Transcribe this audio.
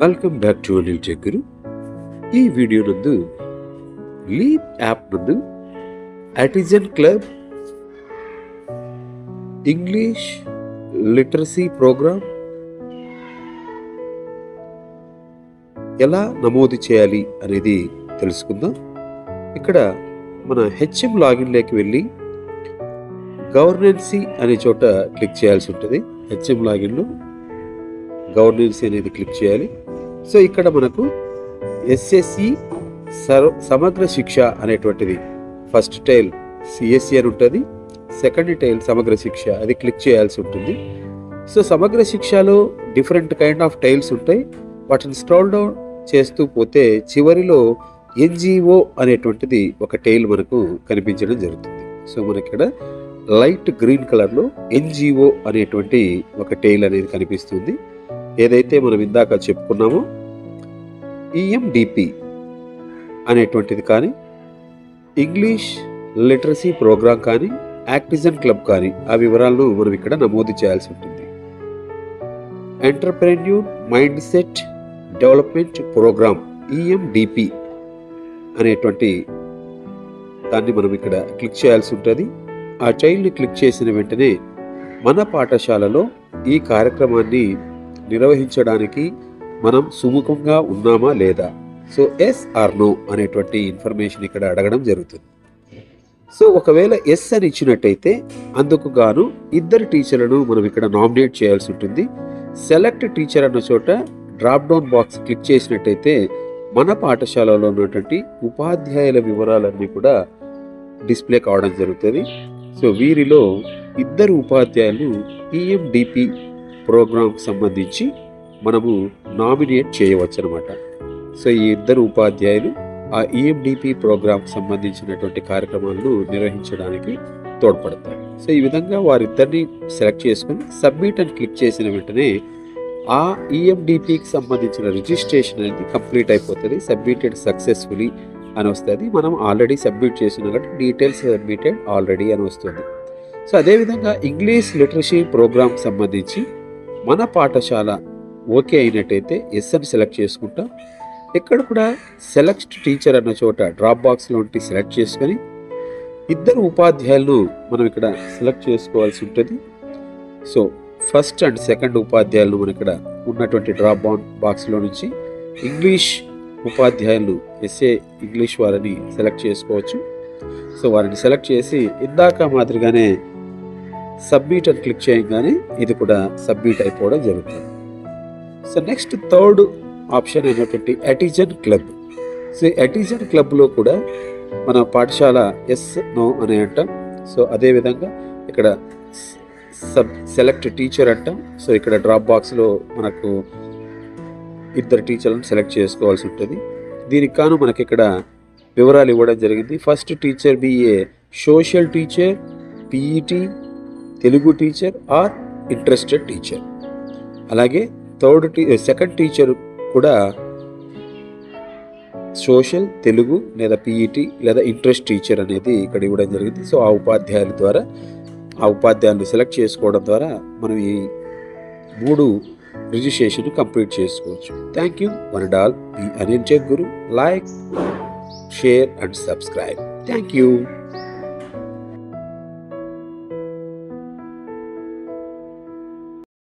Welcome back to Anil tech Guru. ఈ video నందు leap app నందు artisan club English literacy programme ఎలా నమోదు చేయాలి అనేది తెలుసుకుందాం. ఇక్కడ మన హెచ్ఎం లాగిన్లోకి వెళ్ళి గవర్నెన్సీ అనే చోట క్లిక్ చేయాల్సి ఉంటుంది. హెచ్ఎం లాగిన్లో గవర్నెన్సీ అనేది క్లిక్ చేయాలి. సో ఇక్కడ మనకు ఎస్ఎస్సి సమగ్ర శిక్ష అనేటువంటిది ఫస్ట్ టైల్ సిఎస్సి అని ఉంటుంది, సెకండ్ టైల్ సమగ్ర శిక్ష అది క్లిక్ చేయాల్సి ఉంటుంది. సో సమగ్ర శిక్షలో డిఫరెంట్ కైండ్ ఆఫ్ టైల్స్ ఉంటాయి. వాటిని స్క్రోల్ డౌన్ చేస్తూ పోతే చివరిలో ఎన్జిఓ అనేటువంటిది ఒక టైల్ మనకు కనిపించడం జరుగుతుంది. సో మనకి ఇక్కడ లైట్ గ్రీన్ కలర్లో ఎన్జిఓ అనేటువంటి ఒక టైల్ అనేది కనిపిస్తుంది. ఏదైతే మనం ఇందాక చెప్పుకున్నామో ఈఎండిపి అనేటువంటిది కానీ, ఇంగ్లీష్ లిటరసీ ప్రోగ్రామ్ కానీ, ఆర్టిజన్ క్లబ్ కానీ ఆ వివరాలను మనం ఇక్కడ నమోదు చేయాల్సి ఉంటుంది. Entrepreneur mindset development programme EMDP అనేటువంటి దాన్ని మనం ఇక్కడ క్లిక్ చేయాల్సి ఉంటుంది. ఆ టైల్ని క్లిక్ చేసిన వెంటనే మన పాఠశాలలో ఈ కార్యక్రమాన్ని నిర్వహించడానికి మనం సుముఖంగా ఉన్నామా లేదా, సో ఎస్ ఆర్ నో అనేటువంటి ఇన్ఫర్మేషన్ ఇక్కడ అడగడం జరుగుతుంది. సో ఒకవేళ ఎస్ అని ఇచ్చినట్టయితే అందుకు గాను ఇద్దరు టీచర్లను మనం ఇక్కడ నామినేట్ చేయాల్సి ఉంటుంది. సెలెక్ట్ టీచర్ అన్న చోట డ్రాప్ డౌన్ బాక్స్ క్లిక్ చేసినట్టయితే మన పాఠశాలలో ఉన్నటువంటి ఉపాధ్యాయుల వివరాలన్నీ కూడా డిస్ప్లే కావడం జరుగుతుంది. సో వీరిలో ఇద్దరు ఉపాధ్యాయులు ఈఎండిపి ప్రోగ్రాంకి సంబంధించి మనము నామినేట్ చేయవచ్చు అనమాట. సో ఈ ఇద్దరు ఉపాధ్యాయులు ఆ ఈఎండిపి ప్రోగ్రాంకి సంబంధించినటువంటి కార్యక్రమాలను నిర్వహించడానికి తోడ్పడతారు. సో ఈ విధంగా వారిద్దరిని సెలెక్ట్ చేసుకొని సబ్మిట్ అని క్లిక్ చేసిన వెంటనే ఆ ఈఎండిపికి సంబంధించిన రిజిస్ట్రేషన్ అనేది కంప్లీట్ అయిపోతుంది. సబ్మిటెడ్ సక్సెస్ఫుల్లీ అని వస్తుంది. మనం ఆల్రెడీ సబ్మిట్ చేసిన కాబట్టి డీటెయిల్స్ సబ్మిటెడ్ ఆల్రెడీ అని వస్తుంది. సో అదేవిధంగా ఇంగ్లీష్ లిటరసీ ప్రోగ్రామ్ సంబంధించి మన పాఠశాల ఓకే అయినట్టయితే ఎస్ అని సెలెక్ట్ చేసుకుంటాం. ఇక్కడ కూడా సెలెక్ట్ టీచర్ అన్న చోట డ్రాప్ బాక్స్లో ఉండి సెలెక్ట్ చేసుకొని ఇద్దరు ఉపాధ్యాయులను మనం ఇక్కడ సెలెక్ట్ చేసుకోవాల్సి ఉంటుంది. సో ఫస్ట్ అండ్ సెకండ్ ఉపాధ్యాయులను మనం ఇక్కడ ఉన్నటువంటి డ్రాప్ బాక్స్లో నుంచి ఇంగ్లీష్ ఉపాధ్యాయులు ఎస్ఏ ఇంగ్లీష్ వారిని సెలెక్ట్ చేసుకోవచ్చు. సో వారిని సెలెక్ట్ చేసి ఇందాక మాదిరిగానే సబ్మిట్ అని క్లిక్ చేయగానే ఇది కూడా సబ్మిట్ అయిపోవడం జరుగుతుంది. సో నెక్స్ట్ థర్డ్ ఆప్షన్ అయినటువంటి ఆర్టిజన్ క్లబ్. సో ఆర్టిజన్ క్లబ్లో కూడా మన పాఠశాల ఎస్ నో అని అంటాం. సో అదేవిధంగా ఇక్కడ సెలెక్ట్ టీచర్ అంటాం. సో ఇక్కడ డ్రాప్ బాక్స్లో మనకు ఇద్దరు టీచర్లను సెలెక్ట్ చేసుకోవాల్సి ఉంటుంది. దీనికి కాను మనకి ఇక్కడ వివరాలు ఇవ్వడం జరిగింది. First teacher B A social teacher, PET, Telugu teacher or interested teacher. అలాగే సెకండ్ టీచర్ కూడా సోషల్, తెలుగు లేదా పిఈటి లేదా ఇంట్రెస్ట్ టీచర్ అనేది ఇక్కడ ఇవ్వడం జరిగింది. సో ఆ ఉపాధ్యాయుల ద్వారా ఆ ఉపాధ్యాయులను సెలెక్ట్ చేసుకోవడం ద్వారా మనం ఈ 3 రిజిస్ట్రేషన్ కంప్లీట్ చేసుకోవచ్చు. Thank you one and all. Me Anil tech Guru. Like, share and subscribe. Thank you.